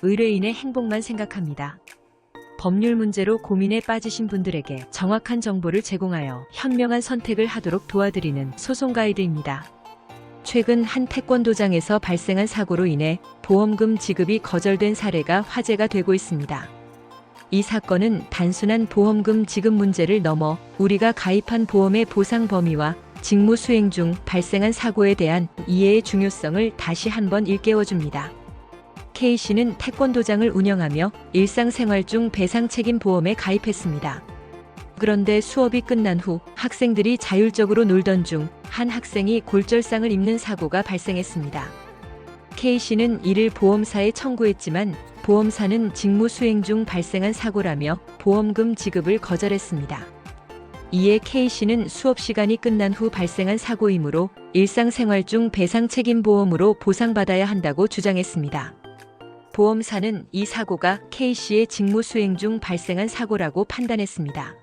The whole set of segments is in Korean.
의뢰인의 행복만 생각합니다. 법률 문제로 고민에 빠지신 분들에게 정확한 정보를 제공하여 현명한 선택을 하도록 도와드리는 소송 가이드입니다. 최근 한 태권도장에서 발생한 사고로 인해 보험금 지급이 거절된 사례가 화제가 되고 있습니다. 이 사건은 단순한 보험금 지급 문제를 넘어 우리가 가입한 보험의 보상 범위와 직무 수행 중 발생한 사고에 대한 이해의 중요성을 다시 한번 일깨워줍니다. K씨는 태권도장을 운영하며 일상생활 중 배상책임보험에 가입했습니다. 그런데 수업이 끝난 후 학생들이 자율적으로 놀던 중 한 학생이 골절상을 입는 사고가 발생했습니다. K씨는 이를 보험사에 청구했지만 보험사는 직무 수행 중 발생한 사고라며 보험금 지급을 거절했습니다. 이에 K씨는 수업 시간이 끝난 후 발생한 사고이므로 일상생활 중 배상책임보험으로 보상받아야 한다고 주장했습니다. 보험사는 이 사고가 K씨의 직무 수행 중 발생한 사고라고 판단했습니다.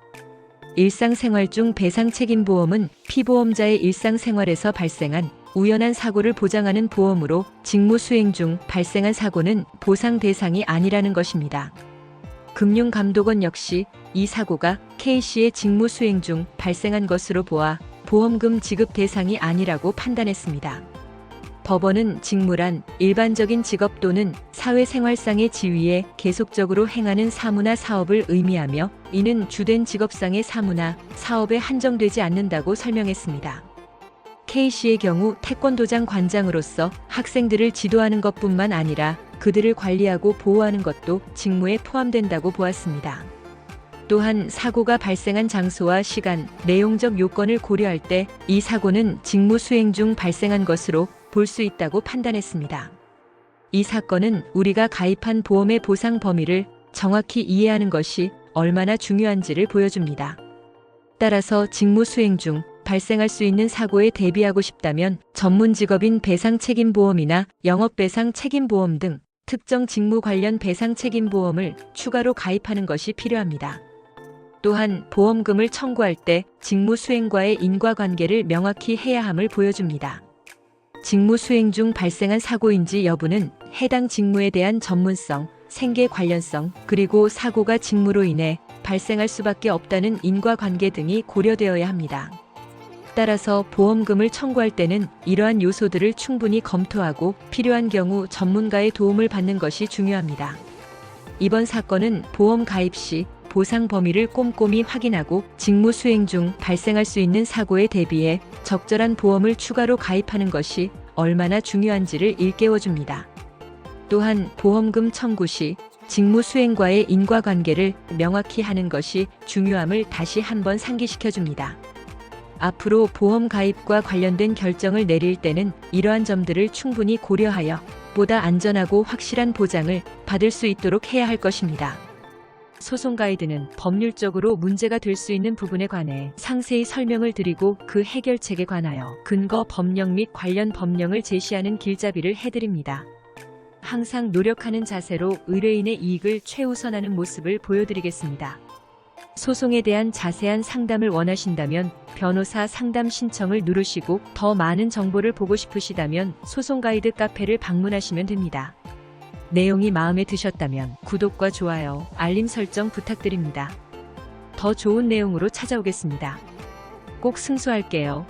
일상생활 중 배상책임보험은 피보험자의 일상생활에서 발생한 우연한 사고를 보장하는 보험으로 직무 수행 중 발생한 사고는 보상 대상이 아니라는 것입니다. 금융감독원 역시 이 사고가 K씨의 직무 수행 중 발생한 것으로 보아 보험금 지급 대상이 아니라고 판단했습니다. 법원은 직무란 일반적인 직업 또는 사회생활상의 지위에 계속적으로 행하는 사무나 사업을 의미하며 이는 주된 직업상의 사무나 사업에 한정되지 않는다고 설명했습니다. K씨의 경우 태권도장 관장으로서 학생들을 지도하는 것뿐만 아니라 그들을 관리하고 보호하는 것도 직무에 포함된다고 보았습니다. 또한 사고가 발생한 장소와 시간, 내용적 요건을 고려할 때 이 사고는 직무 수행 중 발생한 것으로 볼 수 있다고 판단했습니다. 이 사건은 우리가 가입한 보험의 보상 범위를 정확히 이해하는 것이 얼마나 중요한지를 보여줍니다. 따라서 직무 수행 중 발생할 수 있는 사고에 대비하고 싶다면 전문 직업인 배상책임보험이나 영업배상책임보험 등 특정 직무 관련 배상책임보험을 추가로 가입하는 것이 필요합니다. 또한 보험금을 청구할 때 직무 수행과의 인과관계를 명확히 해야 함을 보여줍니다. 직무 수행 중 발생한 사고인지 여부는 해당 직무에 대한 전문성, 생계 관련성, 그리고 사고가 직무로 인해 발생할 수밖에 없다는 인과관계 등이 고려되어야 합니다. 따라서 보험금을 청구할 때는 이러한 요소들을 충분히 검토하고 필요한 경우 전문가의 도움을 받는 것이 중요합니다. 이번 사건은 보험 가입 시 보상 범위를 꼼꼼히 확인하고 직무 수행 중 발생할 수 있는 사고에 대비해 적절한 보험을 추가로 가입하는 것이 얼마나 중요한지를 일깨워줍니다. 또한 보험금 청구 시 직무 수행과의 인과관계를 명확히 하는 것이 중요함을 다시 한번 상기시켜줍니다. 앞으로 보험 가입과 관련된 결정을 내릴 때는 이러한 점들을 충분히 고려하여 보다 안전하고 확실한 보장을 받을 수 있도록 해야 할 것입니다. 소송 가이드는 법률적으로 문제가 될 수 있는 부분에 관해 상세히 설명을 드리고 그 해결책에 관하여 근거 법령 및 관련 법령을 제시하는 길잡이를 해드립니다. 항상 노력하는 자세로 의뢰인의 이익을 최우선하는 모습을 보여드리겠습니다. 소송에 대한 자세한 상담을 원하신다면 변호사 상담 신청을 누르시고 더 많은 정보를 보고 싶으시다면 소송 가이드 카페를 방문하시면 됩니다. 내용이 마음에 드셨다면 구독과 좋아요, 알림 설정 부탁드립니다. 더 좋은 내용으로 찾아오겠습니다. 꼭 승소할게요.